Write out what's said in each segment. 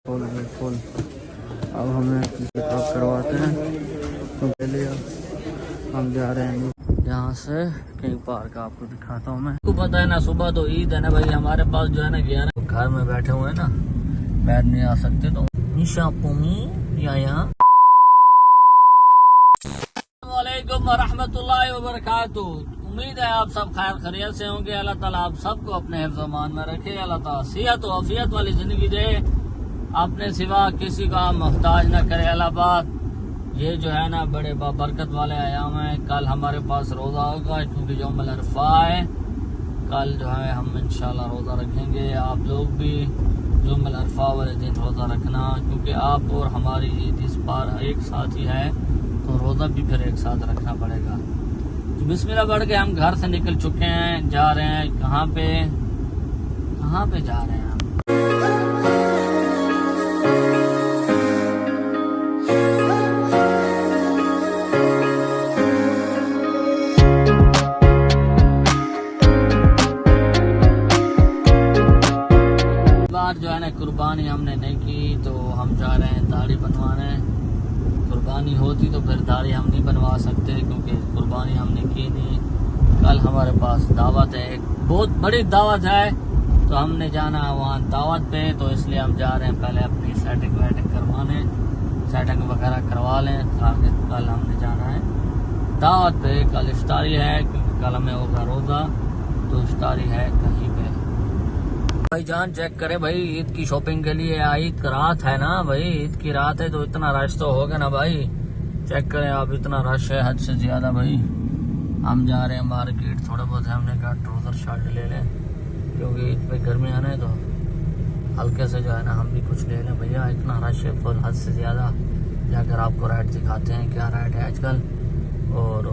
Full अब हमें checkup करवाते हैं तो पहले हम जा रहे हैं यहाँ से किंग पार्क। आपको दिखाता हूँ मैं। आपको पता है ना, सुबह तो ईद है ना भाई, हमारे पास जो है ना 11 घर में बैठे हुए हैं ना, बाहर नहीं आ सकते, तो निशा पुमी यहाँ वालेकुम वरहमतुल्लाहि वबरकातुहू। उम्मीद है आप सब खैर खैरियत से होंगे। अल्लाह ताला आप सबको अपने हिफ्ज़-ओ-अमान में रखे। अल्लाह ताला सेहत और आफियत वाली जिंदगी दे, अपने सिवा किसी का मोहताज न करे। अल्लाह पाक ये जो है ना बड़े बरकत वाले आयाम हैं। कल हमारे पास रोज़ा होगा क्योंकि यौमुल अरफा है। कल जो है हम इंशाल्लाह रोज़ा रखेंगे। आप लोग भी यौमुल अरफा वाले दिन रोज़ा रखना, क्योंकि आप और हमारी ईद इस बार एक साथ ही है, तो रोज़ा भी फिर एक साथ रखना पड़ेगा। तो बिस्मिल्लाह पढ़ के हम घर से निकल चुके हैं, जा रहे हैं कहाँ पे जा रहे हैं हम। जो है ना कुर्बानी हमने नहीं की, तो हम जा रहे हैं दाढ़ी बनवाने। कुर्बानी होती तो फिर दाढ़ी हम नहीं बनवा सकते, क्योंकि कुर्बानी हमने की नहीं। कल हमारे पास दावत है, एक बहुत बड़ी दावत है, तो हमने जाना है वहाँ दावत पे, तो इसलिए हम जा रहे हैं पहले अपनी सेटिंग वेटिंग करवाने, सेटिंग वगैरह करवा लें, ताकि कल हमने जाना है दावत पे। कल इफ्तारी है, क्योंकि कल हमें होगा रोज़ा, तो इफ्तारी है कहीं पे। भाई जान चेक करे भाई, ईद की शॉपिंग के लिए ईद की रात है ना भाई, ईद की रात है, तो इतना रश तो होगा ना भाई। चेक करें आप, इतना रश है हद से ज्यादा भाई। हम जा रहे हैं मार्केट, थोड़ा बहुत हमने कहा ट्राउजर शर्ट ले लें, क्योंकि ईद पे गर्मी आना है, तो हल्के से जो है ना हम भी कुछ ले लें भैया। इतना रश है फुल हद से ज्यादा। जाकर आपको रेट दिखाते हैं क्या रेट है आजकल। और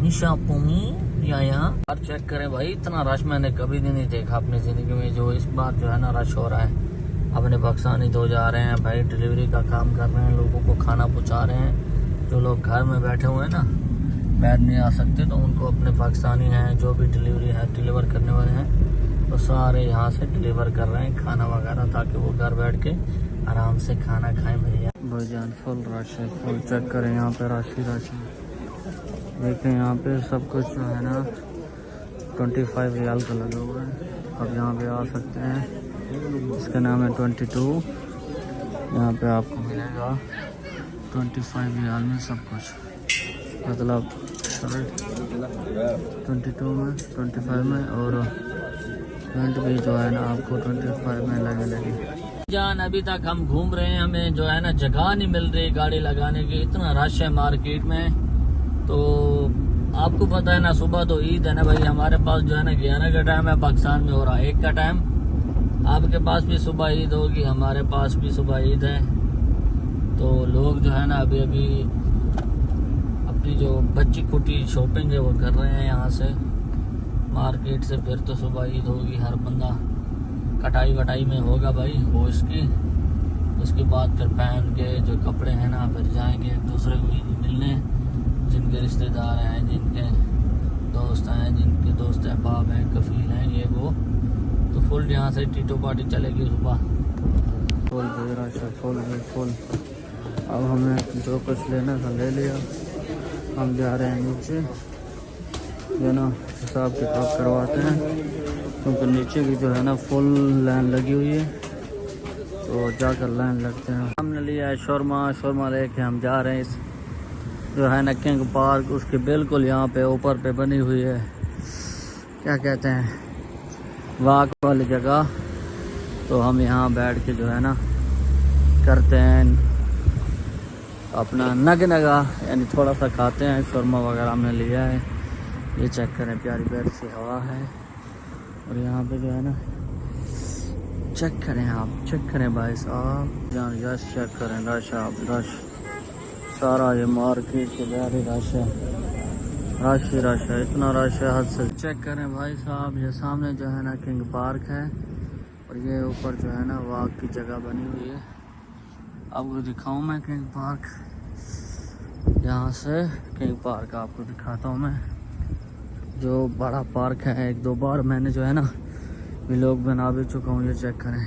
निशा पुमी यहाँ चेक करें भाई, इतना रश मैंने कभी नहीं देखा अपनी ज़िंदगी में, जो इस बार जो है ना रश हो रहा है। अपने पाकिस्तानी तो जा रहे हैं भाई, डिलीवरी का काम कर रहे हैं, लोगों को खाना पहुंचा रहे हैं। जो लोग घर में बैठे हुए हैं ना, बाहर नहीं आ सकते, तो उनको अपने पाकिस्तानी हैं जो भी डिलीवर करने वाले हैं, तो सारे यहाँ से डिलीवर कर रहे हैं खाना वगैरह, ताकि वो घर बैठ के आराम से खाना खाएँ भैया। भाईजान फुल रश है, फुल चेक करें यहाँ पे रश ही रश है। देखें यहाँ पे सब कुछ जो है ना 25 रियाल का लगा हुआ है। अब यहाँ पे आ सकते हैं, इसका नाम है 22। यहाँ पे आपको मिलेगा 25 रियाल में सब कुछ, मतलब शर्ट 22 में, 25 में, और पैंट भी जो है ना आपको 25 में लगी। जान अभी तक हम घूम रहे हैं, हमें जो है ना जगह नहीं मिल रही गाड़ी लगाने की, इतना रश है मार्केट में। तो आपको पता है ना, सुबह तो ईद है ना भाई, हमारे पास जो है ना 11 का टाइम है, पाकिस्तान में हो रहा है 1 का टाइम। आपके पास भी सुबह ईद होगी, हमारे पास भी सुबह ईद है। तो लोग जो है ना अभी अपनी जो बच्ची कुटी शॉपिंग है वो कर रहे हैं यहाँ से मार्केट से। फिर तो सुबह ईद होगी, हर बंदा कटाई वटाई में होगा भाई वो इसकी। उसके बाद फिर पहन के जो कपड़े हैं ना, फिर जाएंगे एक दूसरे को ईद मिलने, जिनके रिश्तेदार हैं, जिनके दोस्त हैं, जिनके दोस्त अहबाब हैं, कफील हैं, ये वो। तो फुल यहाँ से टीटो पार्टी चलेगी सुबह। फुल अब हमें जो कुछ लेना था ले लिया। हम जा रहे हैं नीचे, जो ना हिसाब किताब करवाते हैं, क्योंकि नीचे भी जो है ना फुल लाइन लगी हुई है, तो जाकर लाइन लगते हैं। हमने लिया है शोरमा लेके हम जा रहे हैं इस जो है ना किंग पार्क, उसके बिल्कुल यहाँ पे ऊपर पे बनी हुई है, क्या कहते हैं, वाक वाली जगह। तो हम यहाँ बैठ के जो है ना करते हैं अपना नगा, यानी थोड़ा सा खाते हैं। शोरमा वगैरह हमने लिया है, ये चेक करें, प्यारी प्यारी सी हवा है। और यहाँ पे जो है ना चेक करें, आप चेक करें भाई साहब, यस चेक करें, रश सारा ये मार्केट के बाहर ही रश है, इतना रश है हद से। चेक करें भाई साहब, ये सामने जो है ना किंग पार्क है, और ये ऊपर जो है ना वॉक की जगह बनी हुई है। आपको दिखाऊं मैं किंग पार्क, यहाँ से किंग पार्क आपको दिखाता हूँ मैं, जो बड़ा पार्क है। 1-2 बार मैंने जो है ना व्लॉग बना भी चुका हूँ, ये चेक करें